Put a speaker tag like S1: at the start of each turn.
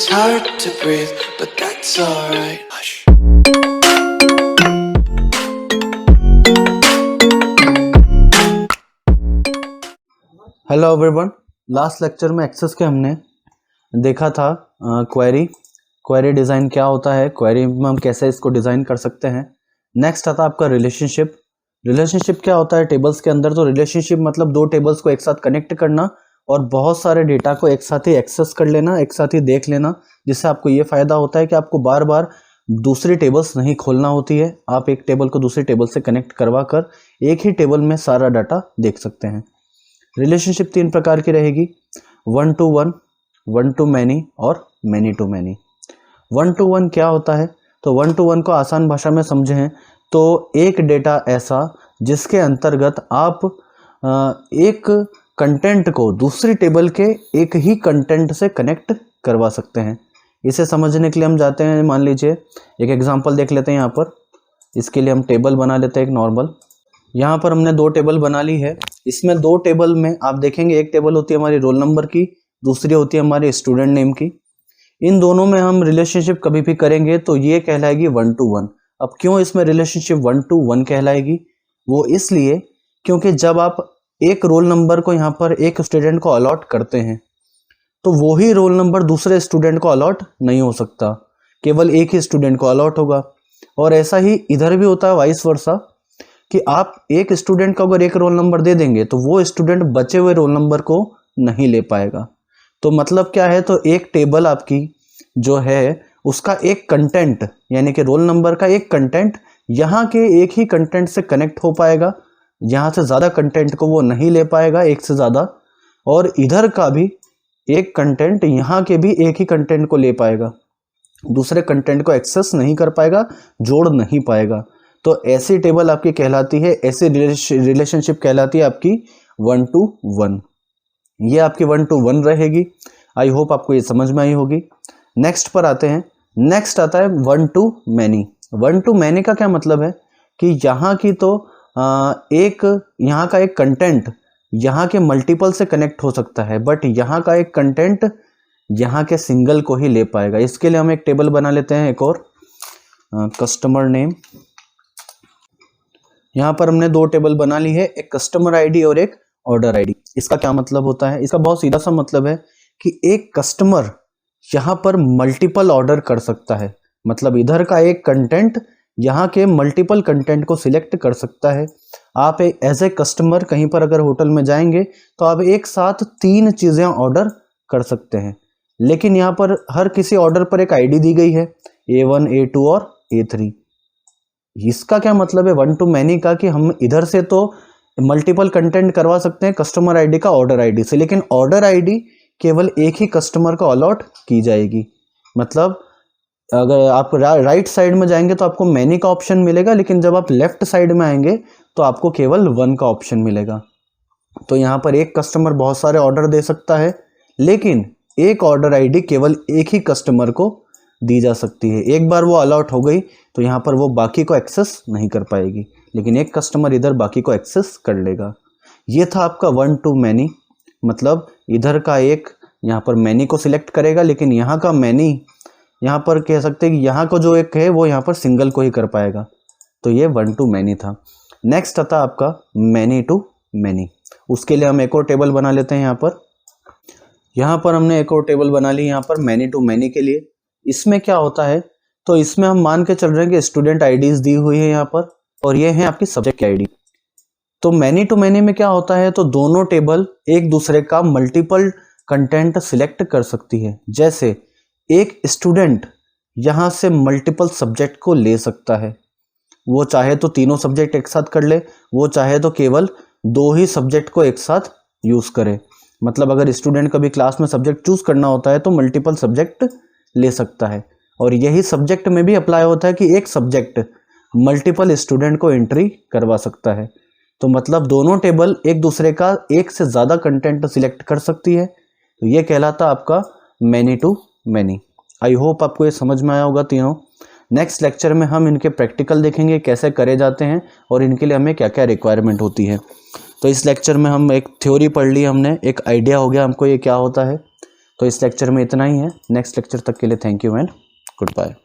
S1: It's hard to breathe, but that's alright. Hush.
S2: Hello everyone, last lecture में access के हमने देखा था क्वेरी डिज़ाइन क्या होता है, क्वेरी में हम कैसे इसको डिज़ाइन कर सकते हैं। नेक्स्ट आता आपका रिलेशनशिप क्या होता है टेबल्स के अंदर। तो रिलेशनशिप मतलब दो टेबल्स को एक साथ कनेक्ट करना और बहुत सारे डेटा को एक साथ ही एक्सेस कर लेना, एक साथ ही देख लेना, जिससे आपको ये फ़ायदा होता है कि आपको बार बार दूसरी टेबल्स नहीं खोलना होती है। आप एक टेबल को दूसरी टेबल से कनेक्ट करवा कर एक ही टेबल में सारा डाटा देख सकते हैं। रिलेशनशिप 3 प्रकार की रहेगी, 1 to 1, 1 to many और many to many। 1 to 1 क्या होता है? तो 1 to 1 को आसान भाषा में समझें तो एक डेटा ऐसा जिसके अंतर्गत आप एक कंटेंट को दूसरी टेबल के एक ही कंटेंट से कनेक्ट करवा सकते हैं। इसे समझने के लिए हम जाते हैं, मान लीजिए एक एग्जांपल देख लेते हैं। यहाँ पर इसके लिए हम टेबल बना लेते हैं एक नॉर्मल। यहाँ पर हमने 2 टेबल बना ली है। इसमें 2 टेबल में आप देखेंगे, एक टेबल होती है हमारी रोल नंबर की, दूसरी होती है हमारे स्टूडेंट नेम की। इन दोनों में हम रिलेशनशिप कभी भी करेंगे तो ये कहलाएगी 1 to 1। अब क्यों इसमें रिलेशनशिप 1 to 1 कहलाएगी? वो इसलिए क्योंकि जब आप एक रोल नंबर को यहाँ पर एक स्टूडेंट को अलॉट करते हैं तो वो ही रोल नंबर दूसरे स्टूडेंट को अलॉट नहीं हो सकता, केवल एक ही स्टूडेंट को अलॉट होगा। और ऐसा ही इधर भी होता है वाइस वर्सा, कि आप एक स्टूडेंट को अगर एक रोल नंबर दे देंगे तो वो स्टूडेंट बचे हुए रोल नंबर को नहीं ले पाएगा। तो मतलब क्या है, तो एक टेबल आपकी जो है उसका एक कंटेंट यानी कि रोल नंबर का एक कंटेंट यहाँ के एक ही कंटेंट से कनेक्ट हो पाएगा, यहाँ से ज़्यादा कंटेंट को वो नहीं ले पाएगा, एक से ज़्यादा। और इधर का भी एक कंटेंट यहाँ के भी एक ही कंटेंट को ले पाएगा, दूसरे कंटेंट को एक्सेस नहीं कर पाएगा, जोड़ नहीं पाएगा। तो ऐसी टेबल आपकी कहलाती है, ऐसी रिलेशनशिप कहलाती है आपकी 1 to 1। ये आपकी 1 to 1 रहेगी। आई होप आपको ये समझ में आई होगी। नेक्स्ट पर आते हैं। नेक्स्ट आता है 1 to many। 1 to many का क्या मतलब है कि यहाँ की तो यहाँ का एक कंटेंट यहाँ के मल्टीपल से कनेक्ट हो सकता है, बट यहाँ का एक कंटेंट यहाँ के सिंगल को ही ले पाएगा। इसके लिए हम एक टेबल बना लेते हैं, एक और कस्टमर नेम। यहाँ पर हमने 2 टेबल बना ली है, एक कस्टमर आईडी और एक ऑर्डर आईडी। इसका क्या मतलब होता है? इसका बहुत सीधा सा मतलब है कि एक कस्टमर यहाँ पर मल्टीपल ऑर्डर कर सकता है। मतलब इधर का एक कंटेंट यहाँ के मल्टीपल कंटेंट को सिलेक्ट कर सकता है। आप एज ए कस्टमर कहीं पर अगर होटल में जाएंगे तो आप एक साथ 3 चीज़ें ऑर्डर कर सकते हैं, लेकिन यहाँ पर हर किसी ऑर्डर पर एक आईडी दी गई है, A1, A2 और A3। इसका क्या मतलब है 1 to many का, कि हम इधर से तो मल्टीपल कंटेंट करवा सकते हैं कस्टमर आईडी का ऑर्डर आईडी से, लेकिन ऑर्डर आईडी केवल एक ही कस्टमर को अलॉट की जाएगी। मतलब अगर आप राइट साइड में जाएंगे तो आपको मैनी का ऑप्शन मिलेगा, लेकिन जब आप लेफ्ट साइड में आएंगे तो आपको केवल 1 का ऑप्शन मिलेगा। तो यहाँ पर एक कस्टमर बहुत सारे ऑर्डर दे सकता है, लेकिन एक ऑर्डर आईडी केवल एक ही कस्टमर को दी जा सकती है। एक बार वो अलॉट हो गई तो यहाँ पर वो बाकी को एक्सेस नहीं कर पाएगी, लेकिन एक कस्टमर इधर बाकी को एक्सेस कर लेगा। ये था आपका 1 to many। मतलब इधर का एक यहाँ पर मैनी को सिलेक्ट करेगा, लेकिन यहाँ का मैनी यहाँ पर कह सकते हैं कि यहाँ को जो एक है वो यहाँ पर सिंगल को ही कर पाएगा। तो ये 1 to many था। नेक्स्ट आता आपका many to many। उसके लिए हम एक और टेबल बना लेते हैं। यहाँ पर हमने एक और टेबल बना ली यहाँ पर many to many के लिए। इसमें क्या होता है, तो इसमें हम मान के चल रहे हैं कि स्टूडेंट आईडीज दी हुई है यहाँ पर, और ये है आपकी सब्जेक्ट की आईडी। तो मैनी टू मैनी में क्या होता है, तो दोनों टेबल एक दूसरे का मल्टीपल कंटेंट सिलेक्ट कर सकती है। जैसे एक स्टूडेंट यहाँ से मल्टीपल सब्जेक्ट को ले सकता है, वो चाहे तो तीनों सब्जेक्ट एक साथ कर ले, वो चाहे तो केवल 2 ही सब्जेक्ट को एक साथ यूज़ करे। मतलब अगर स्टूडेंट कभी क्लास में सब्जेक्ट चूज़ करना होता है तो मल्टीपल सब्जेक्ट ले सकता है। और यही सब्जेक्ट में भी अप्लाई होता है कि एक सब्जेक्ट मल्टीपल स्टूडेंट को एंट्री करवा सकता है। तो मतलब दोनों टेबल एक दूसरे का एक से ज़्यादा कंटेंट सिलेक्ट कर सकती है। तो ये कहलाता आपका many to many. I hope आपको ये समझ में आया होगा तीनों। नेक्स्ट लेक्चर में हम इनके प्रैक्टिकल देखेंगे कैसे करे जाते हैं और इनके लिए हमें क्या क्या रिक्वायरमेंट होती है। तो इस लेक्चर में हम एक थ्योरी पढ़ ली हमने, एक आइडिया हो गया हमको ये क्या होता है। तो इस लेक्चर में इतना ही है। नेक्स्ट लेक्चर तक के लिए thank you and good bye.